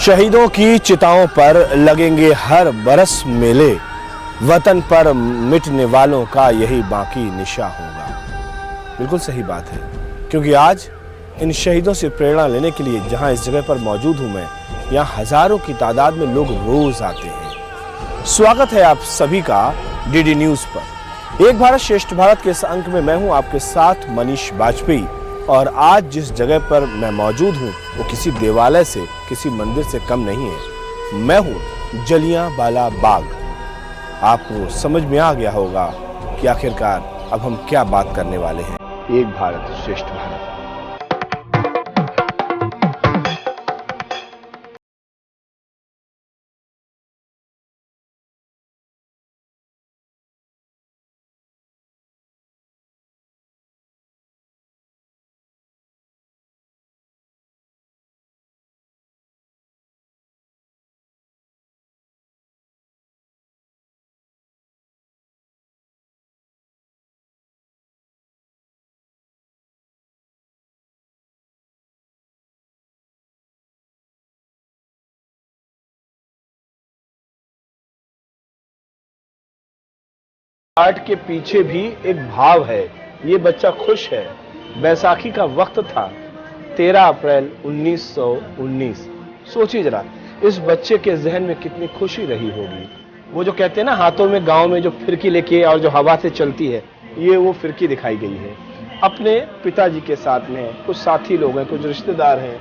शहीदों की चिताओं पर लगेंगे हर बरस मेले, वतन पर मिटने वालों का यही बाकी निशा होगा। बिल्कुल सही बात है, क्योंकि आज इन शहीदों से प्रेरणा लेने के लिए जहां इस जगह पर मौजूद हूं मैं, यहां हजारों की तादाद में लोग रोज आते हैं। स्वागत है आप सभी का डीडी न्यूज पर। एक भारत श्रेष्ठ भारत के इस अंक में मैं हूं आपके साथ मनीष बाजपेयी, और आज जिस जगह पर मैं मौजूद हूं वो किसी देवालय से, किसी मंदिर से कम नहीं है। मैं हूं जलियांवाला बाग। आपको समझ में आ गया होगा कि आखिरकार अब हम क्या बात करने वाले हैं। एक भारत श्रेष्ठ भारत। आर्ट के पीछे भी एक भाव है। ये बच्चा खुश है। बैसाखी का वक्त था, 13 अप्रैल 1919। सोचिए जरा, इस बच्चे के जहन में कितनी खुशी रही होगी। वो जो कहते हैं ना, हाथों में गांव में जो फिरकी लेके और जो हवा से चलती है, ये वो फिरकी दिखाई गई है। अपने पिताजी के साथ में कुछ साथी लोग हैं, कुछ रिश्तेदार हैं,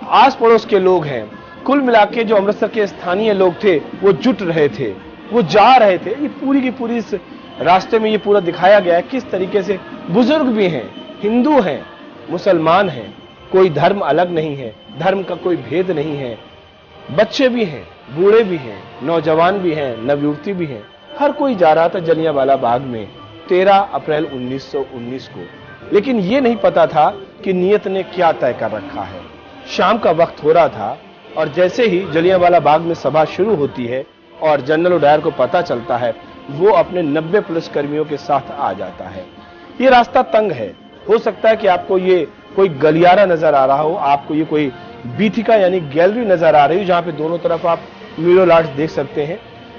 आस पड़ोस के लोग हैं। कुल मिलाके जो अमृतसर के स्थानीय लोग थे वो जुट रहे थे, वो जा रहे थे। ये पूरी की पूरी इस रास्ते में ये पूरा दिखाया गया है किस तरीके से बुजुर्ग भी हैं, हिंदू हैं, मुसलमान हैं, कोई धर्म अलग नहीं है, धर्म का कोई भेद नहीं है। बच्चे भी हैं, बूढ़े भी हैं, नौजवान भी हैं, नवयुवती भी हैं। हर कोई जा रहा था जलियांवाला बाग में 13 अप्रैल 1919 को। लेकिन ये नहीं पता था कि नियत ने क्या तय कर रखा है। शाम का वक्त हो रहा था और जैसे ही जलियांवाला बाग में सभा शुरू होती है और जनरल उडायर को पता चलता है, वो अपने 90 पुलिसकर्मियों के साथ आ जाता है। ये रास्ता तंग है। हो सकता है कि आपको ये कोई गलियारा नजर आ रहा हो, आपको ये कोई बीथिका यानी गैलरी नजर आ रही हो जहां पे दोनों तरफ आप म्यूरल आर्ट्स देख सकते हैं,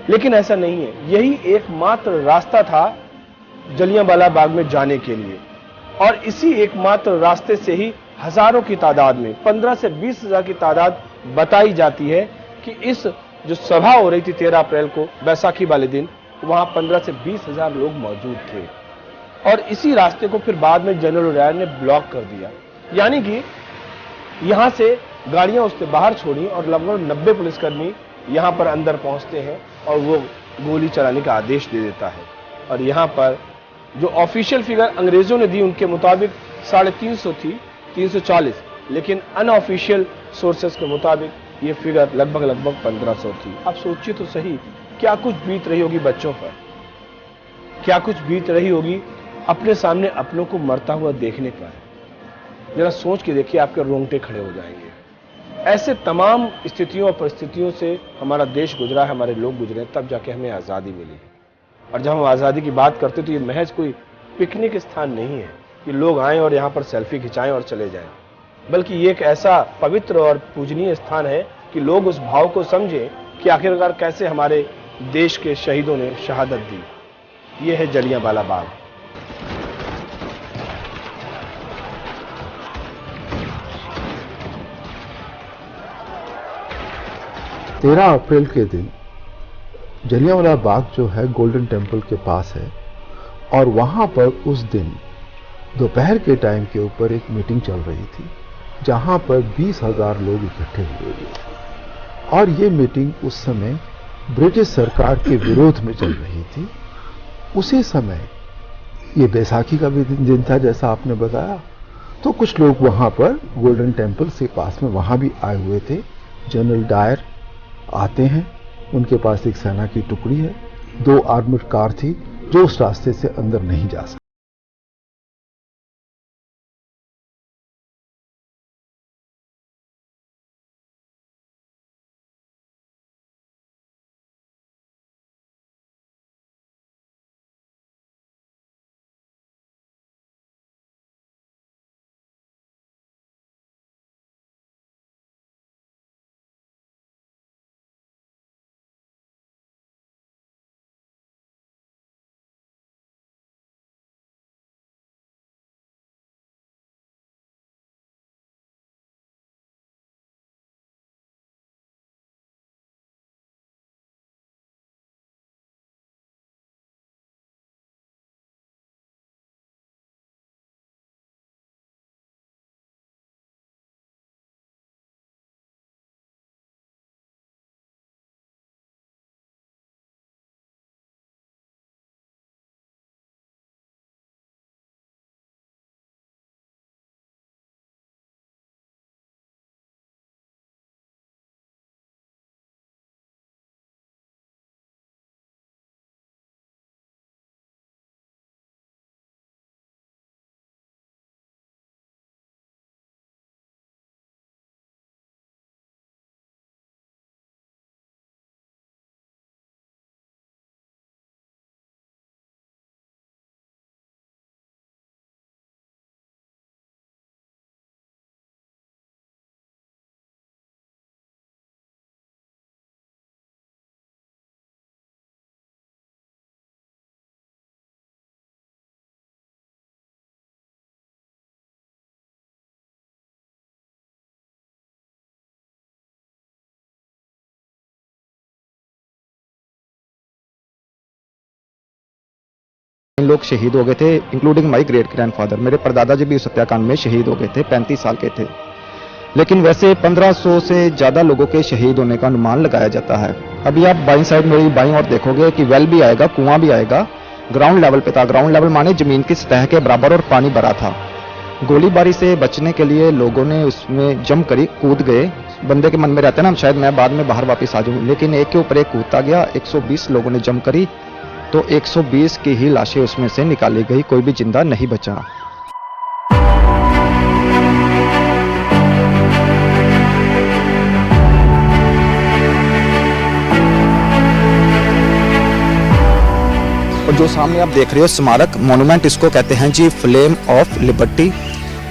लेकिन ऐसा नहीं है। यही एकमात्र रास्ता था जलियांवाला बाग में जाने के लिए, और इसी एकमात्र रास्ते से ही हजारों की तादाद में, 15 से 20 हजार की तादाद बताई जाती है कि इस जो सभा हो रही थी 13 अप्रैल को, बैसाखी वाले दिन, वहां 15 से 20 हजार लोग मौजूद थे। और इसी रास्ते को फिर बाद में जनरल उडायर ने ब्लॉक कर दिया, यानी कि यहां से गाड़ियां उससे बाहर छोड़ी और लगभग 90 पुलिसकर्मी यहां पर अंदर पहुंचते हैं और वो गोली चलाने का आदेश दे देता है। और यहां पर जो ऑफिशियल फिगर अंग्रेजों ने दी उनके मुताबिक 350 थी, 340, लेकिन अनऑफिशियल सोर्सेस के मुताबिक ये फिगर लगभग 1500 थी। आप सोचिए तो सही, क्या कुछ बीत रही होगी बच्चों पर, क्या कुछ बीत रही होगी अपने सामने अपनों को मरता हुआ देखने पर। जरा सोच के देखिए, आपके रोंगटे खड़े हो जाएंगे। ऐसे तमाम स्थितियों और परिस्थितियों से हमारा देश गुजरा है, हमारे लोग गुजरे, तब जाके हमें आजादी मिली है। और जब हम आजादी की बात करते तो ये महज कोई पिकनिक स्थान नहीं है कि लोग आएं और यहां पर सेल्फी खिंचाएं और चले जाएं, बल्कि ये एक ऐसा पवित्र और पूजनीय स्थान है कि लोग उस भाव को समझें कि आखिरकार कैसे हमारे देश के शहीदों ने शहादत दी। ये है जलियांवाला बाग। तेरह अप्रैल के दिन जलियांवाला बाग जो है गोल्डन टेम्पल के पास है, और वहां पर उस दिन दोपहर के टाइम के ऊपर एक मीटिंग चल रही थी जहां पर 20,000 लोग इकट्ठे हुए थे। और ये मीटिंग उस समय ब्रिटिश सरकार के विरोध में चल रही थी। उसी समय ये बैसाखी का भी दिन था जैसा आपने बताया, तो कुछ लोग वहां पर गोल्डन टेम्पल से पास में वहां भी आए हुए थे। जनरल डायर आते हैं, उनके पास एक सेना की टुकड़ी है, 2 आर्मर्ड कार थी जो उस रास्ते से अंदर नहीं जा सकती। लोग शहीद हो गए थे, इंक्लूडिंग माई ग्रेट ग्रैंडफादर। मेरे परदादा जी भी उस हत्याकांड में शहीद हो गए थे, 35 साल के थे। लेकिन वैसे 1500 से ज़्यादा लोगों के शहीद होने का अनुमान लगाया जाता है। अभी आप बाईं साइड मेरी बाईं ओर देखोगे कि वेल भी आएगा, कुआं भी आएगा। ग्राउंड लेवल पे था, ग्राउंड लेवल माने जमीन की सतह के बराबर, और पानी भरा था। गोलीबारी से बचने के लिए लोगों ने उसमें जम कर कूद गए। बंदे के मन में रहता है ना, शायद मैं बाद में बाहर वापस आ जाऊं, लेकिन एक के ऊपर एक कूदता गया। 120 लोगों ने जम करी, तो 120 की ही लाशें उसमें से निकाली गई, कोई भी जिंदा नहीं बचा। और जो सामने आप देख रहे हो स्मारक मॉन्यूमेंट, इसको कहते हैं जी फ्लेम ऑफ लिबर्टी।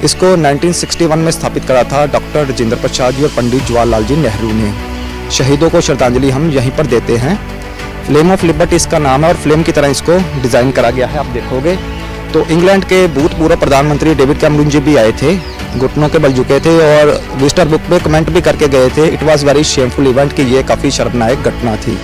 इसको 1961 में स्थापित करा था डॉक्टर राजेंद्र प्रसाद जी और पंडित जवाहरलाल जी नेहरू ने। शहीदों को श्रद्धांजलि हम यहीं पर देते हैं। फ्लेम ऑफ लिबर्टी इसका नाम है, और फ्लेम की तरह इसको डिज़ाइन करा गया है। आप देखोगे तो इंग्लैंड के भूतपूर्व प्रधानमंत्री डेविड कैमरून जी भी आए थे, घुटनों के बल झुके थे, और विजिटर बुक में कमेंट भी करके गए थे, it was very shameful event, कि ये काफ़ी शर्मनाक घटना थी।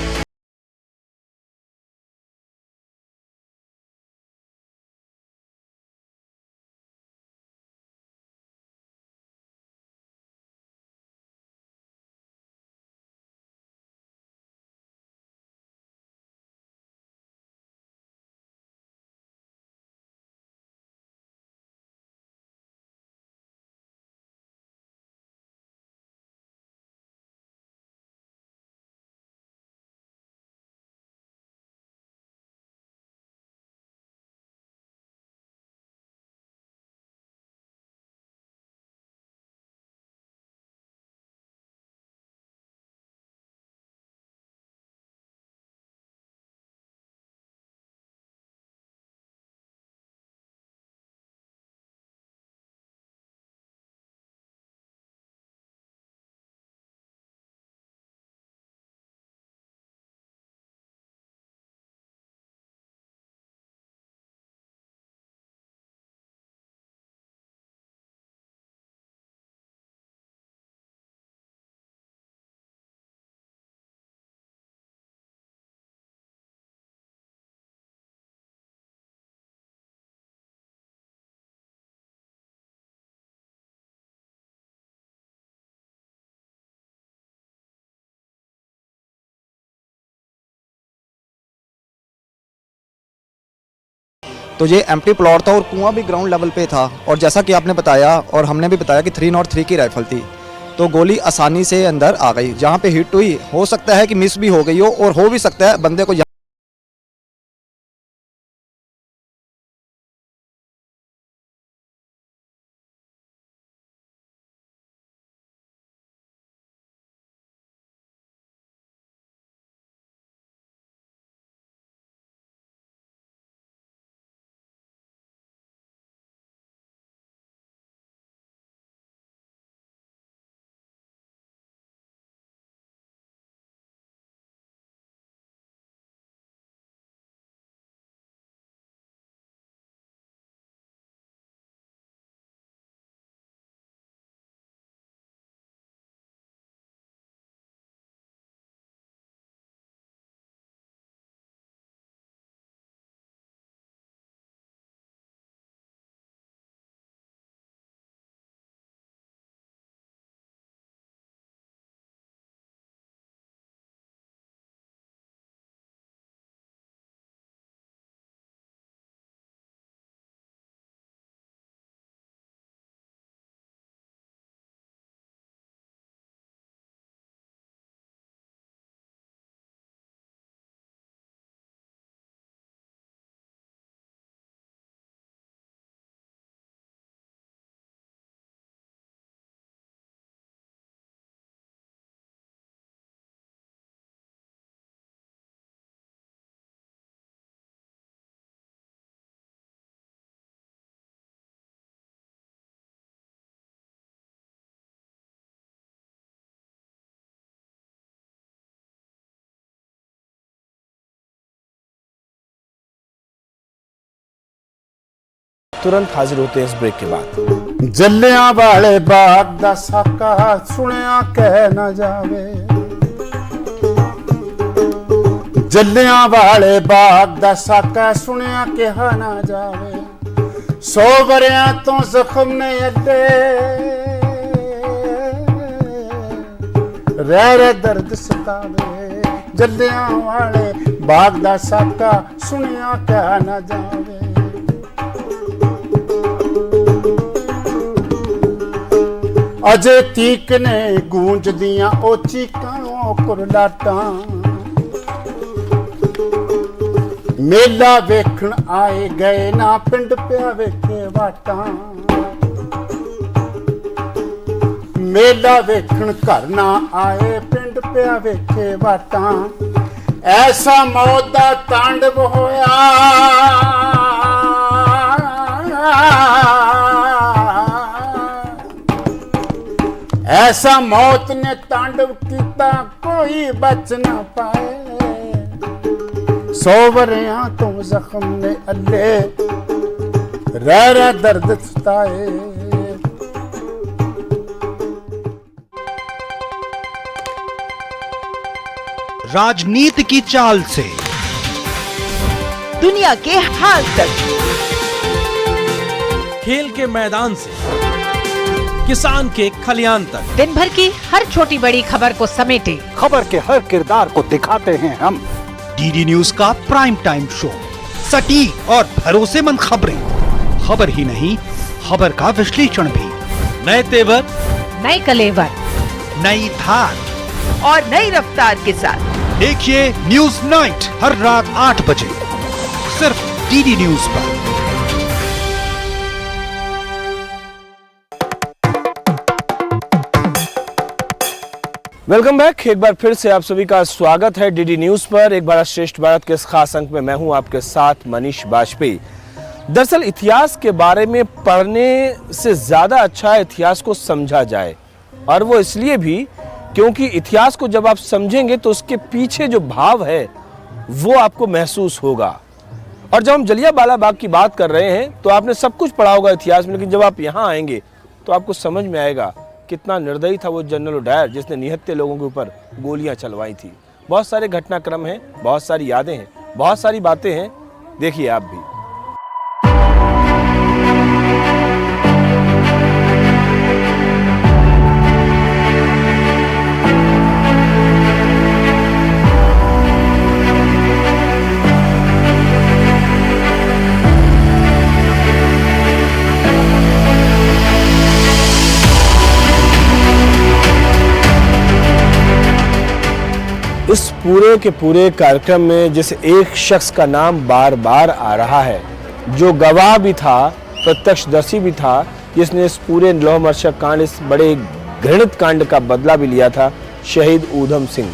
तो ये एम्प्टी प्लॉट था, और कुआं भी ग्राउंड लेवल पे था। और जैसा कि आपने बताया और हमने भी बताया कि 303 की राइफल थी, तो गोली आसानी से अंदर आ गई। जहाँ पे हिट हुई, हो सकता है कि मिस भी हो गई हो, और हो भी सकता है बंदे को तुरंत हाजिर होते हैं इस ब्रेक के बाद। जल्लियां वाले बाग दा साका सुनिया कह न जावे, जल्लियां वाले बाग दा साका सुनिया कहा ना जावे 100 वरियां तो जख्म ने अड्डे रह दर्द सतावे जल्लियां वाले बाग दा साका सुनिया कहा ना जावे अजे तीक ने गूंज दियां ओ चीकां कुरलाटां मेला वेखण आए गए ना पिंड पिया वेखे वाटां मेला वेखण घर ना आए पिंड पिया वेखे वाटां ऐसा मौत दा तांडव होया ऐसा मौत ने तांडव कीता कोई बच ना पाए 100 वरियां तो जख्म ने अल्ले रह दर्द सताए राजनीति की चाल से दुनिया के हाल तक, खेल के मैदान से किसान के खलियान तक, दिन भर की हर छोटी बड़ी खबर को समेटे खबर के हर किरदार को दिखाते हैं हम। डीडी न्यूज का प्राइम टाइम शो, सटीक और भरोसेमंद खबरें, खबर ही नहीं खबर का विश्लेषण भी, नए तेवर, नए कलेवर, नई धार और नई रफ्तार के साथ देखिए न्यूज नाइट हर रात 8 बजे सिर्फ डीडी न्यूज पर। Welcome back. एक बार फिर से आप सभी का स्वागत है डीडी न्यूज पर। एक भारत श्रेष्ठ भारत के इस खास अंक में मैं हूं आपके साथ मनीष बाजपेयी। दरअसल इतिहास के बारे में पढ़ने से ज्यादा अच्छा है इतिहास को समझा जाए, और वो इसलिए भी क्योंकि इतिहास को जब आप समझेंगे तो उसके पीछे जो भाव है वो आपको महसूस होगा। और जब हम जलियांवाला बाग की बात कर रहे हैं तो आपने सब कुछ पढ़ा होगा इतिहास में, लेकिन जब आप यहाँ आएंगे तो आपको समझ में आएगा कितना निर्दयी था वो जनरल डायर जिसने निहत्थे लोगों के ऊपर गोलियां चलवाई थी। बहुत सारे घटनाक्रम हैं, बहुत सारी यादें हैं, बहुत सारी बातें हैं, देखिए आप भी। इस पूरे के पूरे कार्यक्रम में जैसे एक शख्स का नाम बार बार आ रहा है, जो गवाह भी था, प्रत्यक्षदर्शी भी था, जिसने इस पूरे लौह मर्शक कांड, इस बड़े घृणित कांड का बदला भी लिया था, शहीद ऊधम सिंह।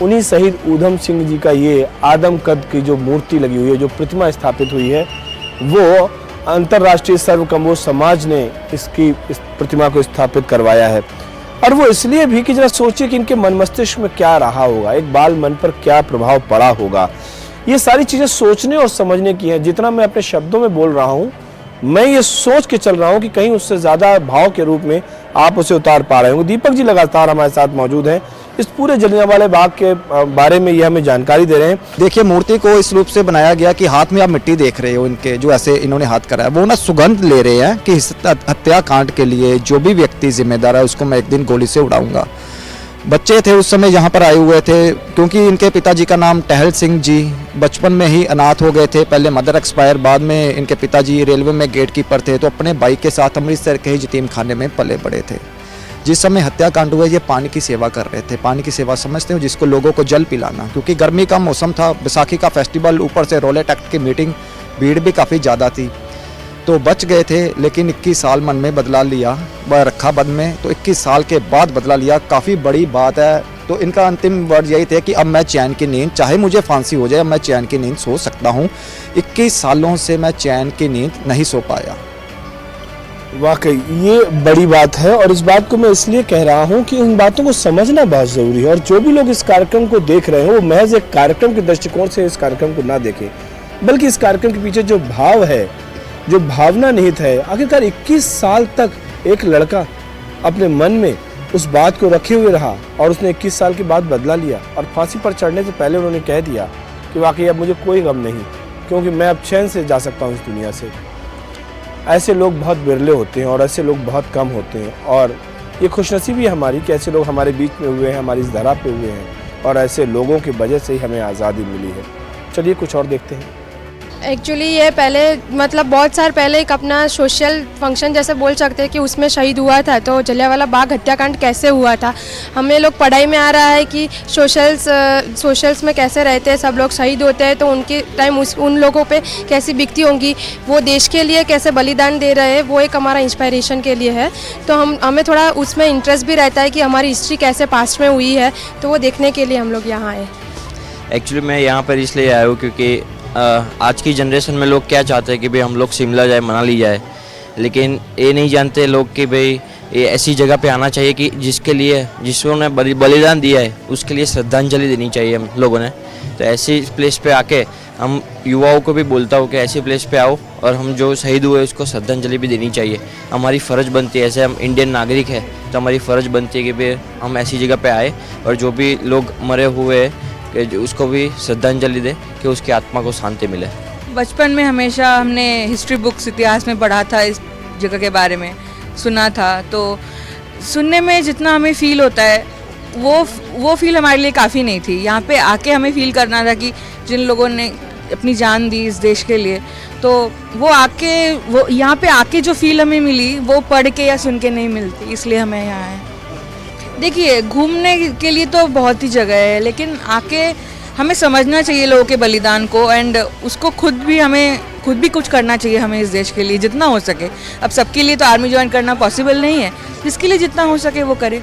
उन्हीं शहीद ऊधम सिंह जी का ये आदम कद की जो मूर्ति लगी हुई है, जो प्रतिमा स्थापित हुई है, वो अंतर्राष्ट्रीय सर्वकम्बोज समाज ने इस प्रतिमा को स्थापित करवाया है। और वो इसलिए भी कि जरा सोचिए कि इनके मन मस्तिष्क में क्या रहा होगा, एक बाल मन पर क्या प्रभाव पड़ा होगा। ये सारी चीजें सोचने और समझने की हैं। जितना मैं अपने शब्दों में बोल रहा हूँ, मैं ये सोच के चल रहा हूँ कि कहीं उससे ज्यादा भाव के रूप में आप उसे उतार पा रहे होंगे। दीपक जी लगातार हमारे साथ मौजूद हैं, इस पूरे जलियांवाला बाग के बारे में ये हमें जानकारी दे रहे हैं। देखिए, मूर्ति को इस रूप से बनाया गया कि हाथ में आप मिट्टी देख रहे हो, इनके जो ऐसे इन्होंने हाथ करा है, वो ना सुगंध ले रहे हैं कि इस हत्याकांड के लिए जो भी व्यक्ति जिम्मेदार है उसको मैं एक दिन गोली से उड़ाऊंगा। बच्चे थे उस समय यहाँ पर आए हुए थे, क्योंकि इनके पिताजी का नाम टहल सिंह जी बचपन में ही अनाथ हो गए थे। पहले मदर एक्सपायर, बाद में इनके पिताजी रेलवे में गेट कीपर थे, तो अपने भाई के साथ अमृतसर के ही यतीम खाने में पले बड़े थे। जिस समय हत्याकांड हुआ, ये पानी की सेवा कर रहे थे। पानी की सेवा समझते हो, जिसको लोगों को जल पिलाना, क्योंकि गर्मी का मौसम था, बैसाखी का फेस्टिवल, ऊपर से रोलेट एक्ट की मीटिंग, भीड़ भी काफ़ी ज़्यादा थी, तो बच गए थे। लेकिन 21 साल मन में बदला लिया, रखा बद में, तो 21 साल के बाद बदला लिया। काफ़ी बड़ी बात है। तो इनका अंतिम वर्ड यही थे कि अब मैं चैन की नींद, चाहे मुझे फांसी हो जाए, अब मैं चैन की नींद सो सकता हूँ। 21 सालों से मैं चैन की नींद नहीं सो पाया। वाकई ये बड़ी बात है, और इस बात को मैं इसलिए कह रहा हूं कि इन बातों को समझना बहुत जरूरी है। और जो भी लोग इस कार्यक्रम को देख रहे हैं, वो महज एक कार्यक्रम के दृष्टिकोण से इस कार्यक्रम को ना देखें, बल्कि इस कार्यक्रम के पीछे जो भाव है, जो भावना निहित है। आखिरकार 21 साल तक एक लड़का अपने मन में उस बात को रखे हुए रहा और उसने 21 साल के बाद बदला लिया और फांसी पर चढ़ने से पहले उन्होंने कह दिया कि वाकई अब मुझे कोई गम नहीं, क्योंकि मैं अब चैन से जा सकता हूँ इस दुनिया से। ऐसे लोग बहुत बिरले होते हैं और ऐसे लोग बहुत कम होते हैं, और ये खुशनसीबी है हमारी कि ऐसे लोग हमारे बीच में हुए हैं, हमारी इस धरा पे हुए हैं, और ऐसे लोगों की वजह से ही हमें आज़ादी मिली है। चलिए कुछ और देखते हैं। एक्चुअली ये पहले मतलब बहुत साल पहले एक अपना सोशल फंक्शन जैसे बोल सकते हैं कि उसमें शहीद हुआ था। तो जलियांवाला बाग हत्याकांड कैसे हुआ था, हमें लोग पढ़ाई में आ रहा है कि सोशल्स में कैसे रहते हैं, सब लोग शहीद होते हैं तो उनके टाइम उन लोगों पे कैसी बीतती होंगी, वो देश के लिए कैसे बलिदान दे रहे हैं, वो एक हमारा इंस्पायरेशन के लिए है। तो हमें थोड़ा उसमें इंटरेस्ट भी रहता है कि हमारी हिस्ट्री कैसे पास्ट में हुई है, तो वो देखने के लिए हम लोग यहाँ आए। एक्चुअली मैं यहाँ पर इसलिए आया हूँ क्योंकि आज की जनरेशन में लोग क्या चाहते हैं कि भाई हम लोग शिमला जाए, मनाली जाए, लेकिन ये नहीं जानते लोग कि भाई ये ऐसी जगह पे आना चाहिए कि जिसने बलिदान दिया है उसके लिए श्रद्धांजलि देनी चाहिए हम लोगों ने। तो ऐसी प्लेस पे आके हम युवाओं को भी बोलता हूँ कि ऐसी प्लेस पे आओ और हम जो शहीद हुए उसको श्रद्धांजलि भी देनी चाहिए। हमारी फ़र्ज़ बनती है, ऐसे हम इंडियन नागरिक है तो हमारी फ़र्ज़ बनती है कि भाई हम ऐसी जगह पे आए और जो भी लोग मरे हुए कि उसको भी श्रद्धांजलि दे कि उसकी आत्मा को शांति मिले। बचपन में हमेशा हमने हिस्ट्री बुक्स इतिहास में पढ़ा था, इस जगह के बारे में सुना था, तो सुनने में जितना हमें फ़ील होता है वो फ़ील हमारे लिए काफ़ी नहीं थी। यहाँ पे आके हमें फ़ील करना था कि जिन लोगों ने अपनी जान दी इस देश के लिए, तो वो यहाँ पे आके जो फ़ील हमें मिली वो पढ़ के या सुन के नहीं मिलती, इसलिए हमें यहाँ आए। देखिए घूमने के लिए तो बहुत ही जगह है, लेकिन आके हमें समझना चाहिए लोगों के बलिदान को, एंड उसको खुद भी कुछ करना चाहिए हमें इस देश के लिए जितना हो सके। अब सबके लिए तो आर्मी ज्वाइन करना पॉसिबल नहीं है, जिसके लिए जितना हो सके वो करे।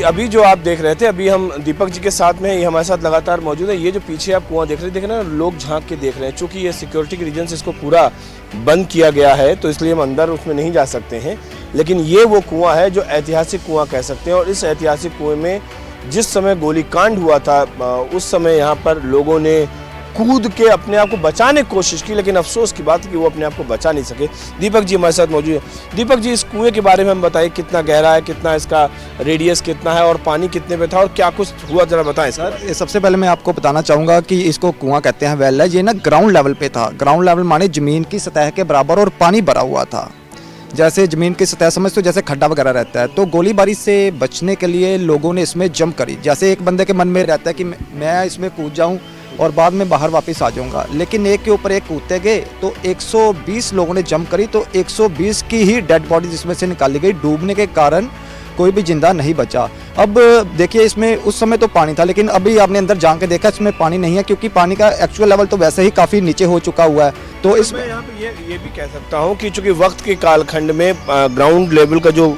अभी जो आप देख रहे थे, अभी हम दीपक जी के साथ में, ये हमारे साथ लगातार मौजूद है। ये जो पीछे आप कुआं देख रहे हैं, लोग झांक के देख रहे हैं। चूंकि ये सिक्योरिटी के रीजन से इसको पूरा बंद किया गया है तो इसलिए हम अंदर उसमें नहीं जा सकते हैं, लेकिन ये वो कुआं है जो ऐतिहासिक कुआं कह सकते हैं। और इस ऐतिहासिक कुएं में जिस समय गोलीकांड हुआ था उस समय यहाँ पर लोगों ने कूद के अपने आप को बचाने की कोशिश की, लेकिन अफसोस की बात है कि वो अपने आप को बचा नहीं सके। दीपक जी हमारे साथ मौजूद है। दीपक जी, इस कुएं के बारे में हम बताइए, कितना गहरा है, कितना इसका रेडियस कितना है और पानी कितने पे था और क्या कुछ हुआ, जरा बताएं। सर सबसे पहले मैं आपको बताना चाहूँगा कि इसको कुआं कहते हैं, वेल है। ये ना ग्राउंड लेवल पे था। ग्राउंड लेवल माने ज़मीन की सतह के बराबर और पानी भरा हुआ था। जैसे ज़मीन की सतह समझ तो जैसे खड्डा वगैरह रहता है, तो गोलीबारी से बचने के लिए लोगों ने इसमें जंप करी। जैसे एक बंदे के मन में रहता है कि मैं इसमें कूद जाऊँ और बाद में बाहर वापस आ जाऊंगा, लेकिन एक के ऊपर एक कूदते गए तो 120 लोगों ने जंप करी, तो 120 की ही डेड बॉडी जिसमें से निकाली गई। डूबने के कारण कोई भी जिंदा नहीं बचा। अब देखिए इसमें उस समय तो पानी था, लेकिन अभी आपने अंदर जा के देखा इसमें पानी नहीं है, क्योंकि पानी का एक्चुअल लेवल तो वैसे ही काफ़ी नीचे हो चुका हुआ है। तो इसमें यहाँ पे ये भी कह सकता हूँ कि चूंकि वक्त के कालखंड में ग्राउंड लेवल का जो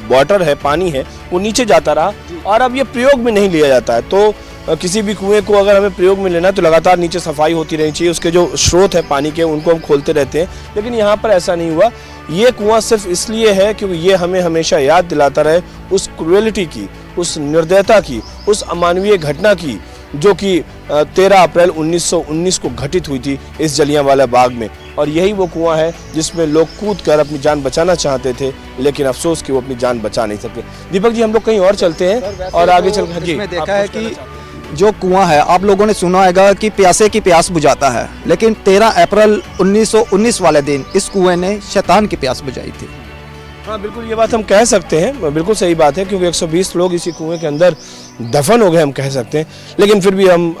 वाटर है, पानी है, वो नीचे जाता रहा और अब ये प्रयोग में नहीं लिया जाता है। तो किसी भी कुएं को अगर हमें प्रयोग में लेना है तो लगातार नीचे सफाई होती रहनी चाहिए। उसके जो स्रोत है पानी के उनको हम खोलते रहते हैं, लेकिन यहाँ पर ऐसा नहीं हुआ। ये कुआं सिर्फ इसलिए है क्योंकि ये हमें हमेशा याद दिलाता रहे उस क्रूएलिटी की, उस निर्दयता की, उस अमानवीय घटना की जो कि 13 अप्रैल 1919 को घटित हुई थी इस जलियांवाला बाग में। और यही वो कुआं है जिसमें लोग कूद कर अपनी जान बचाना चाहते थे, लेकिन अफसोस कि वो अपनी जान बचा नहीं सके। दीपक जी, हम लोग कहीं और चलते हैं और आगे चल कर इसमें देखा है कि जो कुआं है, आप लोगों ने सुना होगा कि प्यासे की प्यास बुझाता है, लेकिन 13 अप्रैल 1919 वाले दिन इस कुएं ने शैतान की प्यास बुझाई थी। हाँ बिल्कुल, ये बात हम कह सकते हैं, बिल्कुल सही बात है, क्योंकि 120 लोग इसी कुएं के अंदर दफन हो गए, हम कह सकते हैं। लेकिन फिर भी हम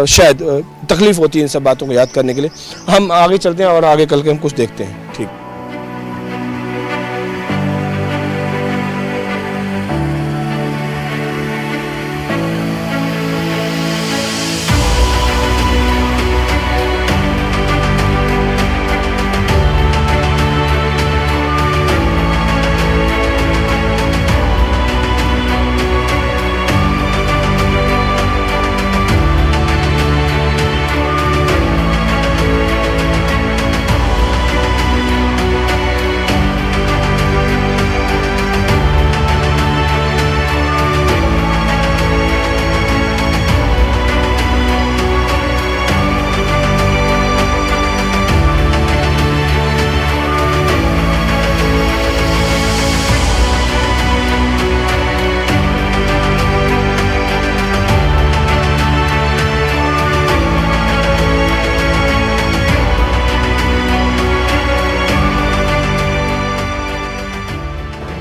शायद तकलीफ होती है इन सब बातों को याद करने के लिए। हम आगे चलते हैं और आगे कल के हम कुछ देखते हैं। ठीक।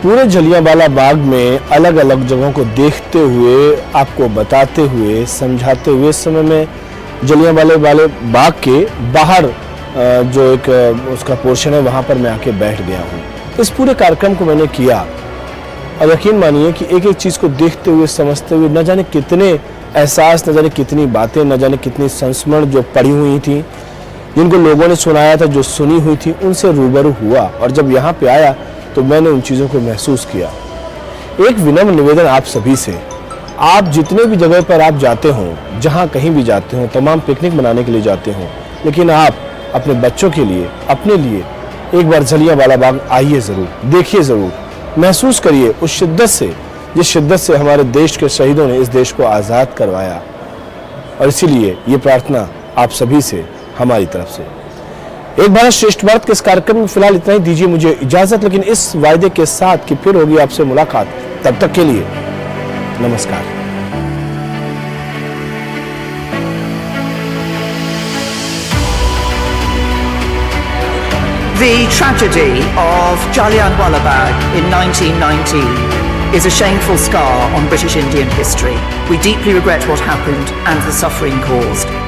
पूरे जलियांवाला बाग में अलग अलग जगहों को देखते हुए, आपको बताते हुए, समझाते हुए, इस समय में जलियांवाले बाग के बाहर जो एक उसका पोर्शन है वहाँ पर मैं आके बैठ गया हूँ। इस पूरे कार्यक्रम को मैंने किया और यकीन मानिए कि एक एक चीज़ को देखते हुए, समझते हुए, न जाने कितने एहसास, न जाने कितनी बातें, न जाने कितनी संस्मरण जो पड़ी हुई थी, जिनको लोगों ने सुनाया था, जो सुनी हुई थी, उनसे रूबरू हुआ। और जब यहाँ पे आया तो मैंने उन चीज़ों को महसूस किया। एक विनम्र निवेदन आप सभी से, आप जितने भी जगह पर आप जाते हो, जहाँ कहीं भी जाते हो, तमाम पिकनिक मनाने के लिए जाते हो, लेकिन आप अपने बच्चों के लिए, अपने लिए एक बार जलियांवाला बाग आइए ज़रूर, देखिए ज़रूर, महसूस करिए उस शिद्दत से, जिस शिद्दत से हमारे देश के शहीदों ने इस देश को आज़ाद करवाया। और इसीलिए ये प्रार्थना आप सभी से, हमारी तरफ से। एक भारत श्रेष्ठ भारत के इस कार्यक्रम में फिलहाल इतना ही, दीजिए मुझे इजाजत, लेकिन इस वायदे के साथ कि फिर होगी आपसे मुलाकात। तब तक के लिए नमस्कार। The tragedy of Jallianwala Bagh in 1919 is a shameful scar on British Indian history. We deeply regret what happened and the suffering caused.